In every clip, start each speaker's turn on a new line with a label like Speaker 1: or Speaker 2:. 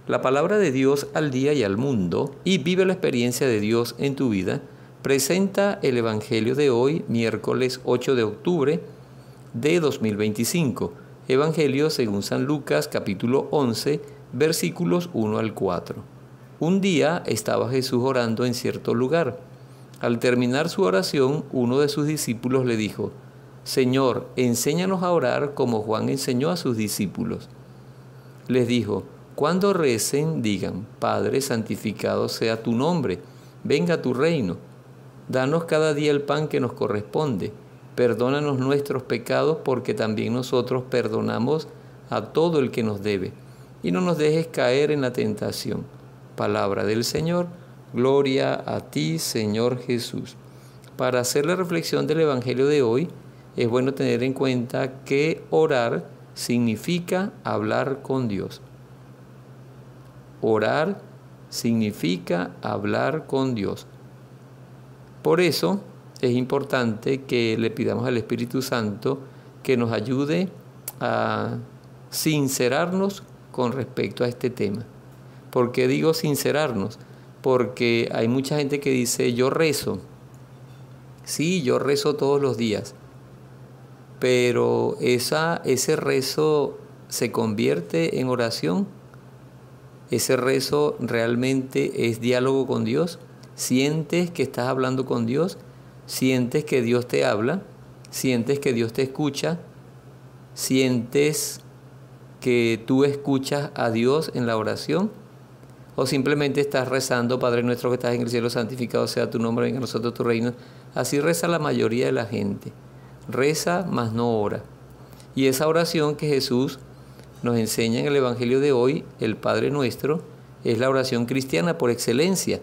Speaker 1: la palabra de Dios al día y al mundo y vive la experiencia de Dios en tu vida, presenta el Evangelio de hoy, miércoles 8 de octubre de 2025. Evangelio según San Lucas, capítulo 11, versículos 1 al 4. Un día estaba Jesús orando en cierto lugar. Al terminar su oración, uno de sus discípulos le dijo: Señor, enséñanos a orar como Juan enseñó a sus discípulos. Les dijo: cuando recen, digan: Padre, santificado sea tu nombre, venga tu reino. Danos cada día el pan que nos corresponde. Perdónanos nuestros pecados, porque también nosotros perdonamos a todo el que nos debe. Y no nos dejes caer en la tentación. Palabra del Señor. Gloria a ti, Señor Jesús. Para hacer la reflexión del Evangelio de hoy, es bueno tener en cuenta que orar significa hablar con Dios. Orar significa hablar con Dios. Por eso es importante que le pidamos al Espíritu Santo que nos ayude a sincerarnos con respecto a este tema. ¿Por qué digo sincerarnos? Porque hay mucha gente que dice: yo rezo. Sí, yo rezo todos los días. Pero ese rezo se convierte en oración. Ese rezo realmente es diálogo con Dios. Sientes que estás hablando con Dios. Sientes que Dios te habla. Sientes que Dios te escucha. Sientes que tú escuchas a Dios en la oración. O simplemente estás rezando: Padre nuestro que estás en el cielo, santificado sea tu nombre, venga a nosotros tu reino. Así reza la mayoría de la gente. Reza, mas no ora. Y esa oración que Jesús nos enseña en el Evangelio de hoy, el Padre Nuestro, es la oración cristiana por excelencia.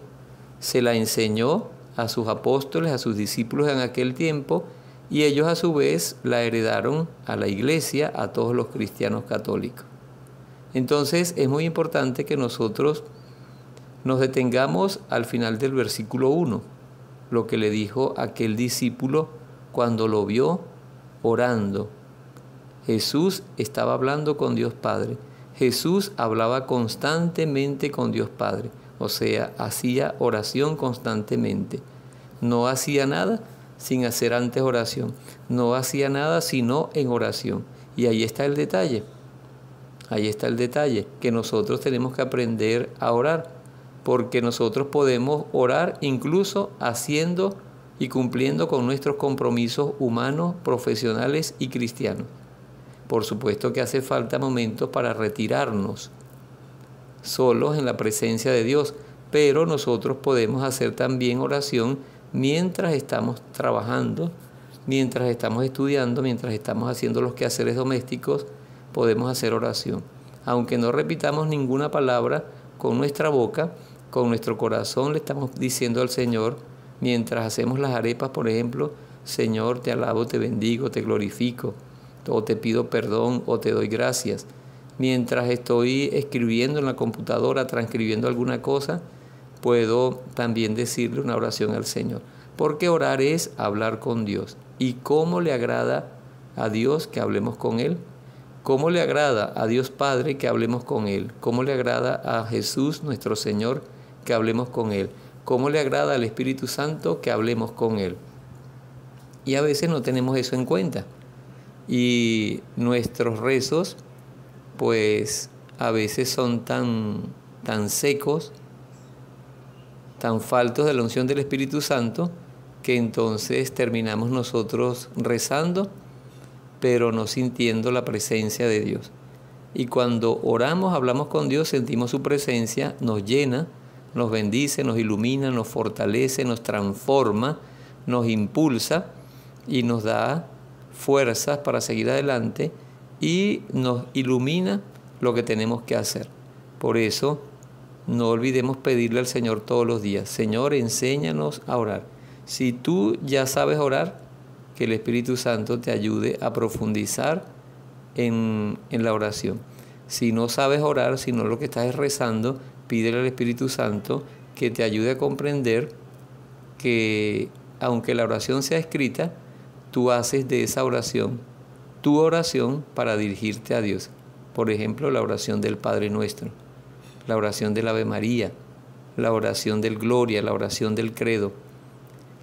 Speaker 1: Se la enseñó a sus apóstoles, a sus discípulos en aquel tiempo, y ellos a su vez la heredaron a la Iglesia, a todos los cristianos católicos. Entonces es muy importante que nosotros nos detengamos al final del versículo 1, lo que le dijo aquel discípulo cuando lo vio orando. Jesús estaba hablando con Dios Padre. Jesús hablaba constantemente con Dios Padre, o sea, hacía oración constantemente. No hacía nada sin hacer antes oración. No hacía nada sino en oración. Y ahí está el detalle. Ahí está el detalle, que nosotros tenemos que aprender a orar, porque nosotros podemos orar incluso haciendo y cumpliendo con nuestros compromisos humanos, profesionales y cristianos. Por supuesto que hace falta momentos para retirarnos solos en la presencia de Dios, pero nosotros podemos hacer también oración mientras estamos trabajando, mientras estamos estudiando, mientras estamos haciendo los quehaceres domésticos, podemos hacer oración. Aunque no repitamos ninguna palabra con nuestra boca, con nuestro corazón le estamos diciendo al Señor, mientras hacemos las arepas, por ejemplo: Señor, te alabo, te bendigo, te glorifico, o te pido perdón, o te doy gracias. Mientras estoy escribiendo en la computadora, transcribiendo alguna cosa, puedo también decirle una oración al Señor. Porque orar es hablar con Dios. ¿Y cómo le agrada a Dios que hablemos con Él? ¿Cómo le agrada a Dios Padre que hablemos con Él? ¿Cómo le agrada a Jesús, nuestro Señor, que hablemos con Él? ¿Cómo le agrada al Espíritu Santo que hablemos con Él? Y a veces no tenemos eso en cuenta. Y nuestros rezos, pues a veces son tan secos, tan faltos de la unción del Espíritu Santo, que entonces terminamos nosotros rezando, pero no sintiendo la presencia de Dios. Y cuando oramos, hablamos con Dios, sentimos su presencia, nos llena, nos bendice, nos ilumina, nos fortalece, nos transforma, nos impulsa y nos da fuerzas para seguir adelante y nos ilumina lo que tenemos que hacer. Por eso, no olvidemos pedirle al Señor todos los días: Señor, enséñanos a orar. Si tú ya sabes orar, que el Espíritu Santo te ayude a profundizar en la oración. Si no sabes orar, si no lo que estás es rezando, pídele al Espíritu Santo que te ayude a comprender que aunque la oración sea escrita, tú haces de esa oración tu oración para dirigirte a Dios. Por ejemplo, la oración del Padre Nuestro. la oración del Ave María, la oración del Gloria, la oración del Credo,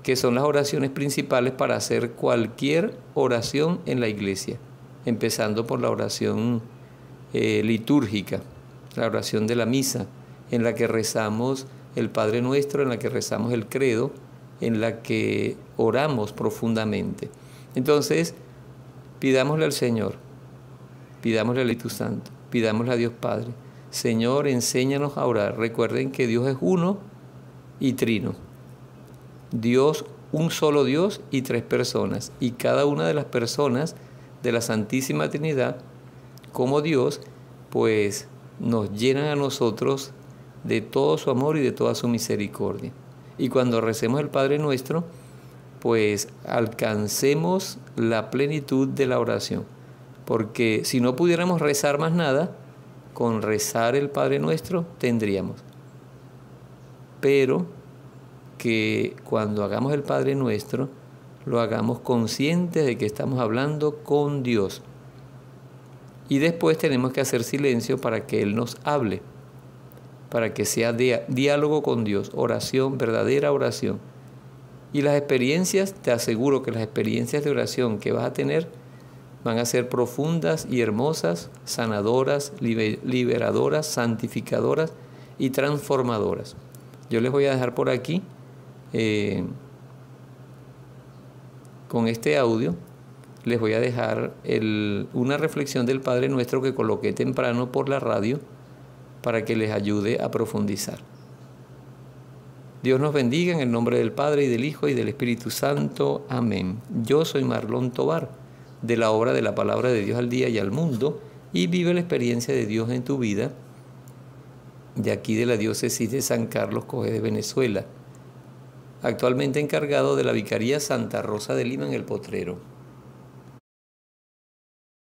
Speaker 1: que son las oraciones principales para hacer cualquier oración en la iglesia, empezando por la oración litúrgica, la oración de la misa, en la que rezamos el Padre Nuestro, en la que rezamos el Credo, en la que oramos profundamente. Entonces, pidámosle al Señor, pidámosle al Espíritu Santo, pidámosle a Dios Padre: Señor, enséñanos a orar. Recuerden que Dios es uno y trino. Dios, un solo Dios y tres personas. Y cada una de las personas de la Santísima Trinidad, como Dios, pues nos llenan a nosotros de todo su amor y de toda su misericordia. Y cuando recemos el Padre Nuestro, pues alcancemos la plenitud de la oración. Porque si no pudiéramos rezar más nada, con rezar el Padre Nuestro tendríamos. Pero que cuando hagamos el Padre Nuestro, lo hagamos conscientes de que estamos hablando con Dios. Y después tenemos que hacer silencio para que Él nos hable, para que sea diálogo con Dios, oración, verdadera oración. Y las experiencias, te aseguro que las experiencias de oración que vas a tener van a ser profundas y hermosas, sanadoras, liberadoras, santificadoras y transformadoras. Yo les voy a dejar por aquí, con este audio, les voy a dejar una reflexión del Padre Nuestro que coloqué temprano por la radio para que les ayude a profundizar. Dios nos bendiga en el nombre del Padre, y del Hijo, y del Espíritu Santo. Amén. Yo soy Marlon Tovar, de la obra de la Palabra de Dios al Día y al Mundo, y vive la experiencia de Dios en tu vida, de aquí de la diócesis de San Carlos Coge de Venezuela, actualmente encargado de la Vicaría Santa Rosa de Lima en El Potrero.